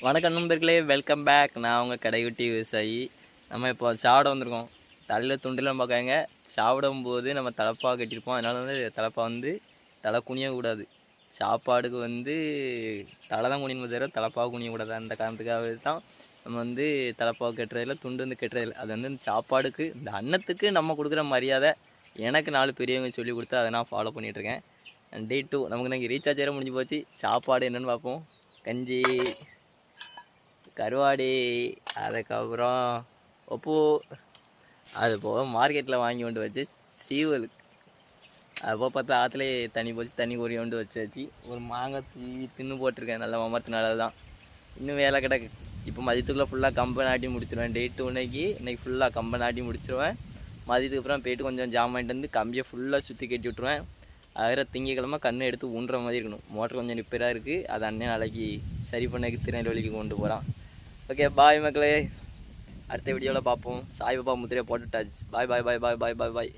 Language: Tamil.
வணக்கம் நண்பர்களே, வெல்கம் பேக். நான் உங்கள் கடைக்குட்டி விவசாயி. நம்ம இப்போ சாப்பிட வந்திருக்கோம். தலையில் துண்டுலாம் பார்க்காங்க. சாப்பிடும்போது நம்ம தலைப்பா கட்டியிருப்போம். அதனால் தலைப்பா தலை குனியக்கூடாது. சாப்பாடுக்கு தலை தான் குனியணும் தவிர தலைப்பாக குனியக்கூடாது. அந்த காரணத்துக்காக தான் நம்ம தலைப்பாக கட்டுறதில்ல, துண்டு கட்டுறதில்ல. அது இந்த சாப்பாடுக்கு, இந்த அன்னத்துக்கு நம்ம கொடுக்குற மரியாதை எனக்கு 4 பெரியவங்க சொல்லி கொடுத்து அதை நான் ஃபாலோ பண்ணிகிட்ருக்கேன். டே 2 நமக்கு இன்றைக்கி ரீசார்ஜ் வேறு முடிஞ்சு போச்சு. சாப்பாடு என்னென்னு பார்ப்போம். கஞ்சி, கருவாடி, அதுக்கப்புறம் உப்பு, அது போக மார்க்கெட்டில் வாங்கி கொண்டு வச்சு சீவல், அதுபோக பார்த்தா ஆற்றுலேயே தண்ணி போச்சு, தண்ணி கொறி கொண்டு வச்சு ஒரு மாங்காய் தின்னு போட்டிருக்கேன். நல்ல மமத்தினால தான் இன்னும் வேலை கிடக்கு. இப்போ மதியத்துக்குள்ளே ஃபுல்லாக கம்பை நாட்டி முடிச்சிடுவேன். டேட்டு இன்றைக்கி ஃபுல்லாக கம்பை நாட்டி முடிச்சிடுவேன். மதியத்துக்கு அப்புறம் போய்ட்டு கொஞ்சம் ஜாம் வாங்கிட்டு வந்து கம்பியை ஃபுல்லாக சுற்றி கட்டி விட்ருவேன். அதில் திங்கக்கிழமை கண்ணை எடுத்து ஊன்ற மாதிரி இருக்கணும். மோட்டர் கொஞ்சம் ரிப்பேராக இருக்குது. அதை அண்ணன் நாளைக்கு சரி பண்ணக்கு திருநெல்வேலிக்கு கொண்டு போகிறான். ஓகே, பாய் மக்களே. அடுத்த வீடியோவில் பார்ப்போம். சாய்பாபா முத்திரையை போட்டுட்டாச்சு. பாய் பாய் பாய் பாய் பாய் பாய் பாய்.